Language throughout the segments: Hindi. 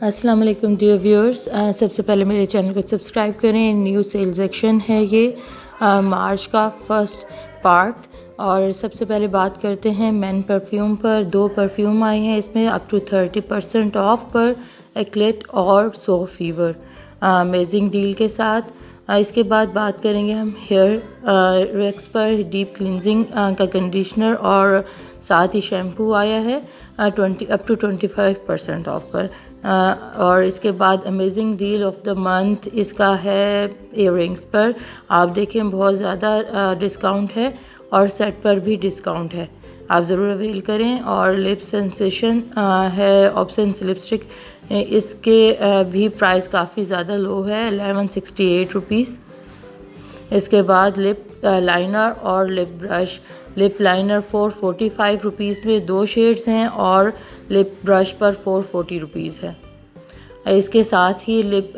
अस्सलाम वालेकुम डियर व्यूअर्स। सबसे पहले मेरे चैनल को सब्सक्राइब करें। न्यू सेल सेक्शन है ये मार्च का फर्स्ट पार्ट। और सबसे पहले बात करते हैं मेन परफ्यूम पर। 2 परफ्यूम आए हैं इसमें अप टू 30% ऑफ पर, एक्लेट और सो फीवर, अमेजिंग डील के साथ। इसके बाद बात करेंगे हम हेयर रेक्स पर डीप क्लिनजिंग का कंडीशनर और साथ ही शैम्पू आया है अप टू 25% ऑफ पर। और इसके बाद amazing deal of the month इसका है इयररिंग्स पर। आप देखें बहुत ज़्यादा डिस्काउंट है और सेट पर भी डिस्काउंट है, आप ज़रूर अवेल करें। और लिप सेंसेशन है ऑप्शंस लिपस्टिक, इसके भी प्राइस काफ़ी ज़्यादा लो है, 1168 रुपीज़। इसके बाद लिप लाइनर और lip brush. Lip liner 445 rupees में 2 शेड्स हैं और लिप ब्रश पर 440 रुपीज़ है। इसके साथ ही लिप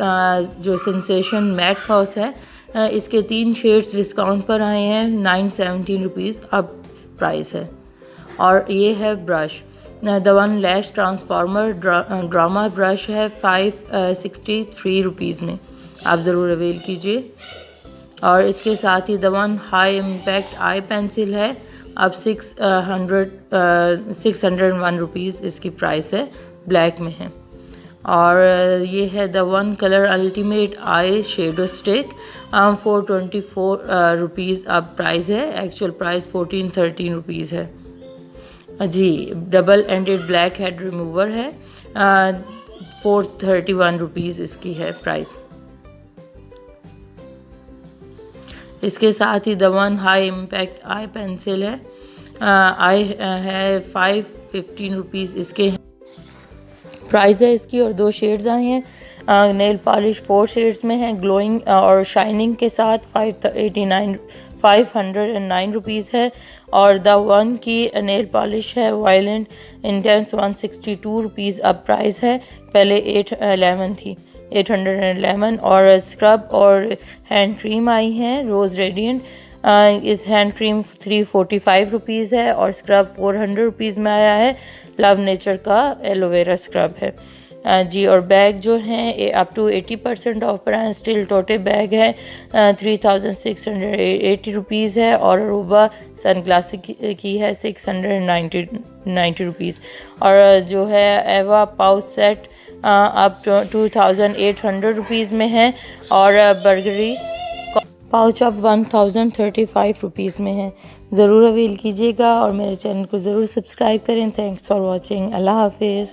जो सेंसेशन मैट पॉस है इसके 3 शेड्स डिस्काउंट पर आए हैं, 917 रुपीज़ अब प्राइस है। और ये है brush, the one lash transformer drama brush है 563 रुपीज़ में, आप ज़रूर अवेल कीजिए। और इसके साथ ही the one high impact eye pencil है, अब 601 रुपीज़ इसकी प्राइस है, ब्लैक में है। और ये है the one colour ultimate eye shadow stick, 424 rupees अब प्राइस है, एक्चुअल प्राइस 1413 रुपीज़ है जी। Double ended blackhead remover है, 431 रुपीज़ इसकी है प्राइस। इसके साथ ही the one high impact eye pencil है, आई है 515 रुपीज़ इसके प्राइस है इसकी। और 2 शेड्स आए हैं, नेल पॉलिश 4 शेड्स में है, ग्लोइंग और शाइनिंग के साथ 509 रुपीज़ है। और द वन की नेल पॉलिश है वायलेंट इंटेंस 162 रुपीज़ अब प्राइस है, पहले 811 और स्क्रब और हैंड क्रीम आई हैं रोज़ रेडिएंट, इस हैंड क्रीम 345 रुपीज़ है और स्क्रब 400 रुपीज़ में आया है, लव नेचर का एलोवेरा स्क्रब है जी। और बैग जो हैं अप टू 80% ऑफ पर हैं, स्टिल टोटे बैग है 3680 रुपीज़ है। और अरूबा सन ग्लास की है 690 रुपीज़। और जो है एवा पाउच सेट अब 2800 रुपीज़ में है। और बर्गरी पाउच अब 1035 रुपीज़ में है, ज़रूर अवेल कीजिएगा और मेरे चैनल को ज़रूर सब्सक्राइब करें। थैंक्स फॉर वॉचिंग, अल्लाह हाफिज़।